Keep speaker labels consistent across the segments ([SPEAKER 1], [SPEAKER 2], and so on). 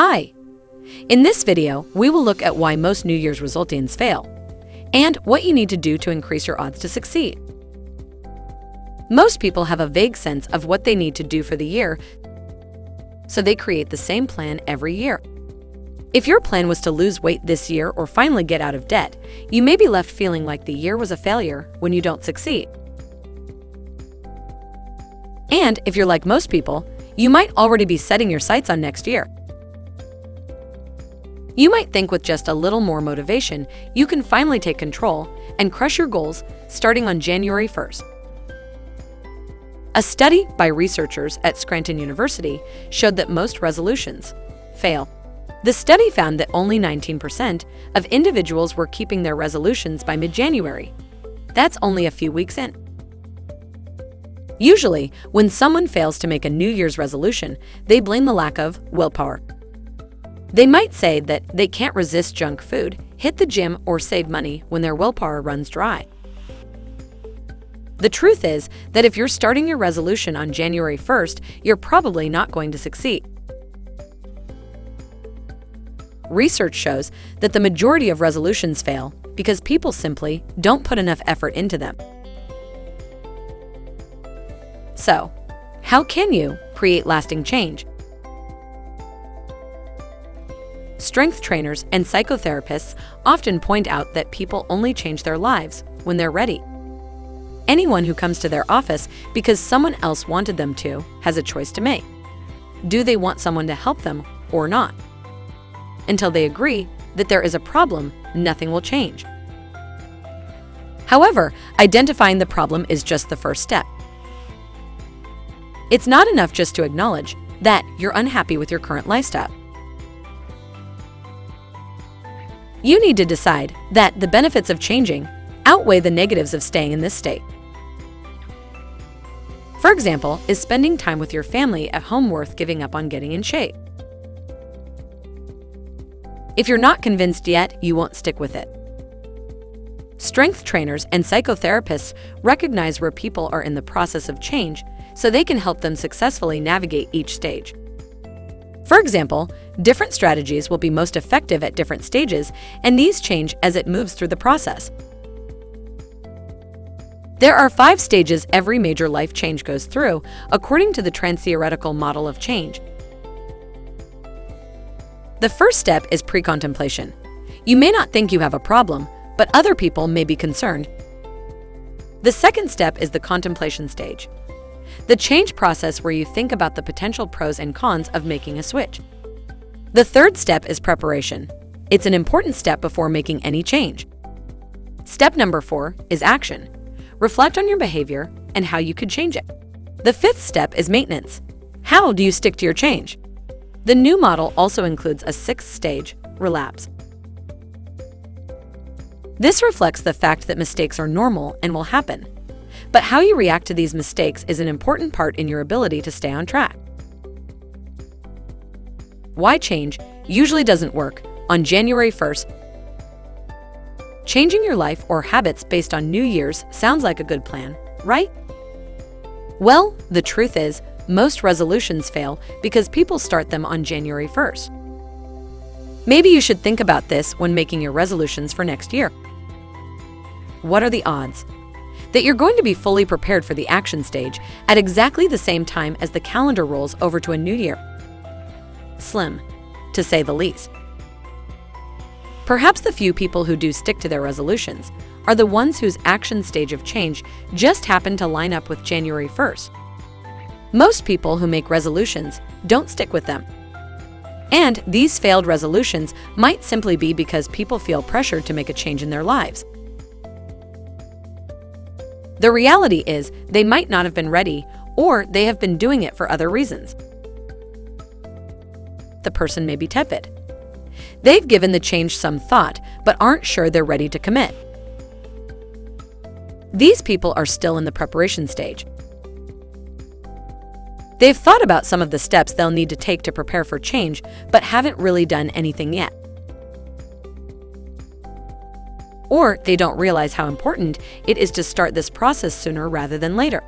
[SPEAKER 1] Hi! In this video, we will look at why most New Year's resolutions fail, and what you need to do to increase your odds to succeed. Most people have a vague sense of what they need to do for the year, so they create the same plan every year. If your plan was to lose weight this year or finally get out of debt, you may be left feeling like the year was a failure when you don't succeed. And if you're like most people, you might already be setting your sights on next year. You might think with just a little more motivation, you can finally take control and crush your goals starting on January 1st. A study by researchers at Scranton University showed that most resolutions fail. The study found that only 19% of individuals were keeping their resolutions by mid-January. That's only a few weeks in. Usually, when someone fails to make a New Year's resolution, they blame the lack of willpower. They might say that they can't resist junk food, hit the gym, or save money when their willpower runs dry. The truth is that if you're starting your resolution on January 1st, you're probably not going to succeed. Research shows that the majority of resolutions fail because people simply don't put enough effort into them. So, how can you create lasting change? Strength trainers and psychotherapists often point out that people only change their lives when they're ready. Anyone who comes to their office because someone else wanted them to has a choice to make. Do they want someone to help them or not? Until they agree that there is a problem, nothing will change. However, identifying the problem is just the first step. It's not enough just to acknowledge that you're unhappy with your current lifestyle. You need to decide that the benefits of changing outweigh the negatives of staying in this state. For example, is spending time with your family at home worth giving up on getting in shape? If you're not convinced yet, you won't stick with it. Strength trainers and psychotherapists recognize where people are in the process of change so they can help them successfully navigate each stage. For example, different strategies will be most effective at different stages, and these change as it moves through the process. There are 5 stages every major life change goes through, according to the trans-theoretical model of change. The first step is pre-contemplation. You may not think you have a problem, but other people may be concerned. The second step is the contemplation stage, the change process where you think about the potential pros and cons of making a switch. The third step is preparation. It's an important step before making any change. Step number 4 is action. Reflect on your behavior and how you could change it. The fifth step is maintenance. How do you stick to your change? The new model also includes a 6th stage, relapse. This reflects the fact that mistakes are normal and will happen. But how you react to these mistakes is an important part in your ability to stay on track. Why change usually doesn't work on January 1st. Changing your life or habits based on New Year's sounds like a good plan, right? Well, the truth is, most resolutions fail because people start them on January 1st. Maybe you should think about this when making your resolutions for next year. What are the odds that you're going to be fully prepared for the action stage at exactly the same time as the calendar rolls over to a new year? Slim, to say the least. Perhaps the few people who do stick to their resolutions are the ones whose action stage of change just happened to line up with January 1st. Most people who make resolutions don't stick with them. And these failed resolutions might simply be because people feel pressured to make a change in their lives. The reality is they might not have been ready, or they have been doing it for other reasons. The person may be tepid. They've given the change some thought, but aren't sure they're ready to commit. These people are still in the preparation stage. They've thought about some of the steps they'll need to take to prepare for change, but haven't really done anything yet. Or they don't realize how important it is to start this process sooner rather than later.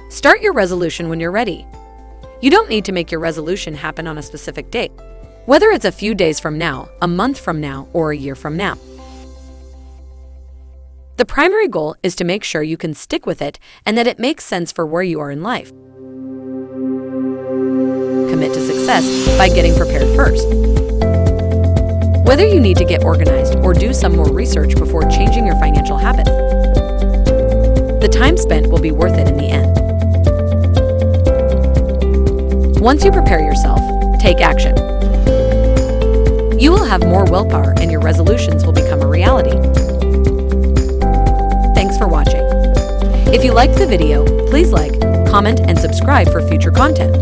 [SPEAKER 1] Start your resolution when you're ready. You don't need to make your resolution happen on a specific date, whether it's a few days from now, a month from now, or a year from now. The primary goal is to make sure you can stick with it and that it makes sense for where you are in life. Commit to success by getting prepared first. Whether you need to get organized or do some more research before changing your financial habits, the time spent will be worth it in the end. Once you prepare yourself, take action. You will have more willpower and your resolutions will become a reality. Thanks for watching. If you liked the video, please like, comment, and subscribe for future content.